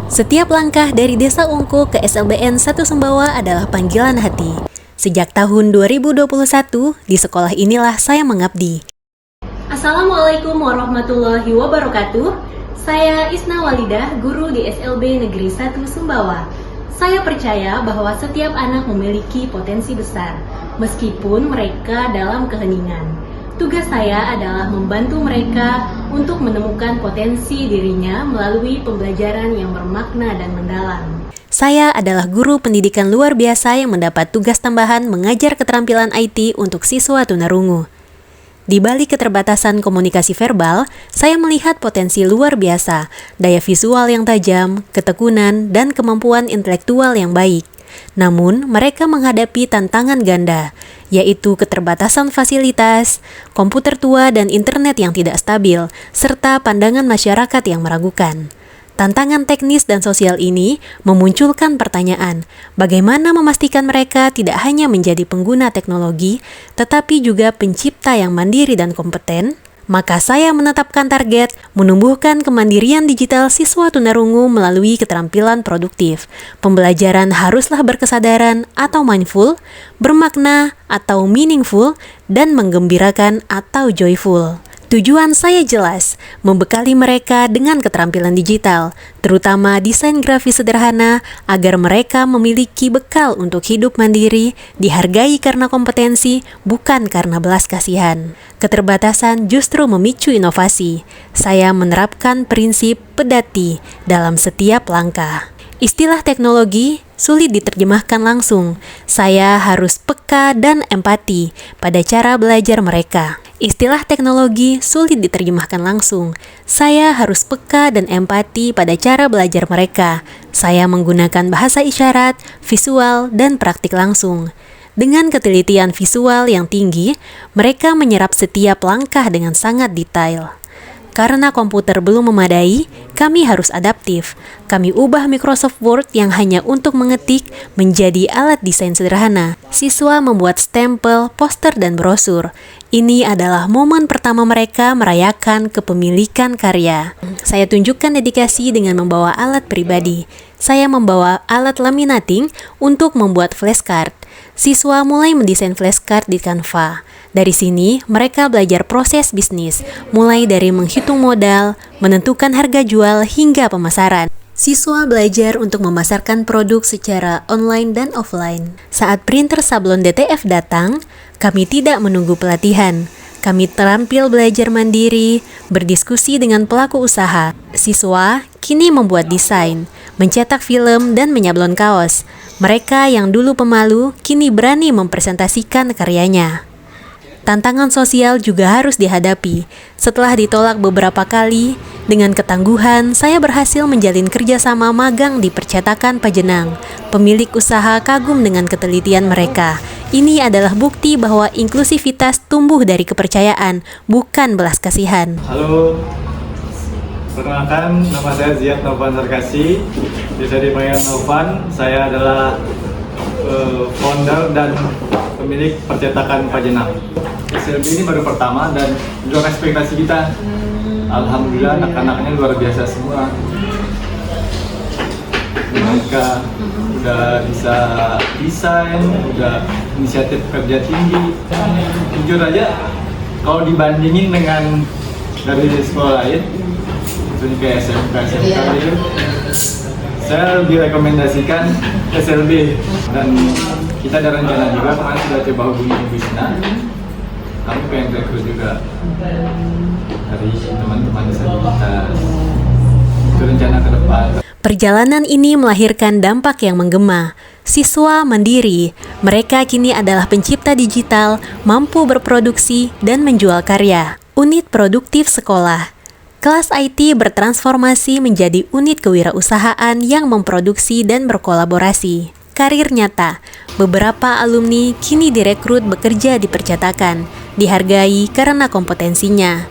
Setiap langkah dari Desa Ungku ke SLBN 1 Sumbawa adalah panggilan hati. Sejak tahun 2021, di sekolah inilah saya mengabdi. Assalamualaikum warahmatullahi wabarakatuh. Saya Isna Walidah, guru di SLB Negeri 1 Sumbawa. Saya percaya bahwa setiap anak memiliki potensi besar, meskipun mereka dalam keheningan. Tugas saya adalah membantu mereka untuk menemukan potensi dirinya melalui pembelajaran yang bermakna dan mendalam. Saya adalah guru pendidikan luar biasa yang mendapat tugas tambahan mengajar keterampilan IT untuk siswa tunarungu. Di balik keterbatasan komunikasi verbal, saya melihat potensi luar biasa, daya visual yang tajam, ketekunan, dan kemampuan intelektual yang baik. Namun, mereka menghadapi tantangan ganda, yaitu keterbatasan fasilitas, komputer tua dan internet yang tidak stabil, serta pandangan masyarakat yang meragukan. Tantangan teknis dan sosial ini memunculkan pertanyaan, bagaimana memastikan mereka tidak hanya menjadi pengguna teknologi, tetapi juga pencipta yang mandiri dan kompeten? Maka saya menetapkan target menumbuhkan kemandirian digital siswa tunarungu melalui keterampilan produktif. Pembelajaran haruslah berkesadaran atau mindful, bermakna atau meaningful, dan menggembirakan atau joyful. Tujuan saya jelas, membekali mereka dengan keterampilan digital, terutama desain grafis sederhana agar mereka memiliki bekal untuk hidup mandiri, dihargai karena kompetensi, bukan karena belas kasihan. Keterbatasan justru memicu inovasi. Saya menerapkan prinsip pedati dalam setiap langkah. Istilah teknologi sulit diterjemahkan langsung. Saya harus peka dan empati pada cara belajar mereka. Istilah teknologi sulit diterjemahkan langsung. Saya harus peka dan empati pada cara belajar mereka. Saya menggunakan bahasa isyarat, visual, dan praktik langsung. Dengan ketelitian visual yang tinggi, mereka menyerap setiap langkah dengan sangat detail. Karena komputer belum memadai, kami harus adaptif. Kami ubah Microsoft Word yang hanya untuk mengetik menjadi alat desain sederhana. Siswa membuat stempel, poster, dan brosur. Ini adalah momen pertama mereka merayakan kepemilikan karya. Saya tunjukkan dedikasi dengan membawa alat pribadi. Saya membawa alat laminating untuk membuat flashcard. Siswa mulai mendesain flashcard di Canva. Dari sini, mereka belajar proses bisnis, mulai dari menghitung modal, menentukan harga jual, hingga pemasaran. Siswa belajar untuk memasarkan produk secara online dan offline. Saat printer sablon DTF datang, kami tidak menunggu pelatihan. Kami terampil belajar mandiri, berdiskusi dengan pelaku usaha. Siswa kini membuat desain, mencetak film, dan menyablon kaos. Mereka yang dulu pemalu, kini berani mempresentasikan karyanya. Tantangan sosial juga harus dihadapi. Setelah ditolak beberapa kali, dengan ketangguhan, saya berhasil menjalin kerjasama magang di percetakan Pajenang. Pemilik usaha kagum dengan ketelitian mereka. Ini adalah bukti bahwa inklusivitas tumbuh dari kepercayaan, bukan belas kasihan. Halo, perkenalkan nama saya Ziad Novan Sarkasi. Bisa dipanggil Novan. Saya adalah founder dan pemilik percetakan Pajenang. SLB ini baru pertama dan luar ekspektasi kita. Alhamdulillah anak-anaknya luar biasa semua. Mereka udah bisa desain, udah inisiatif kerja tinggi. Jujur aja, kalau dibandingin dengan dari sekolah lain, misalnya kayak SMK gitu, saya lebih rekomendasikan SLB. Dan kita ada rencana juga, kemarin sudah coba hubungi Ibu Sina. Kami pengen rekrut juga dari teman-teman disabilitas. Itu rencana ke depan. Perjalanan ini melahirkan dampak yang menggema. Siswa mandiri, mereka kini adalah pencipta digital, mampu berproduksi dan menjual karya. Unit produktif sekolah. Kelas IT bertransformasi menjadi unit kewirausahaan yang memproduksi dan berkolaborasi. Karir nyata, beberapa alumni kini direkrut bekerja di percetakan, dihargai karena kompetensinya.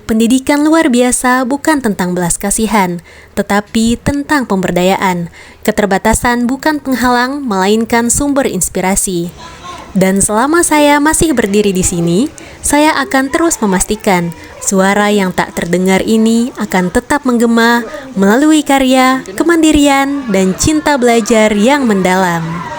Pendidikan luar biasa bukan tentang belas kasihan, tetapi tentang pemberdayaan. Keterbatasan bukan penghalang, melainkan sumber inspirasi. Dan selama saya masih berdiri di sini, saya akan terus memastikan suara yang tak terdengar ini akan tetap menggema melalui karya, kemandirian, dan cinta belajar yang mendalam.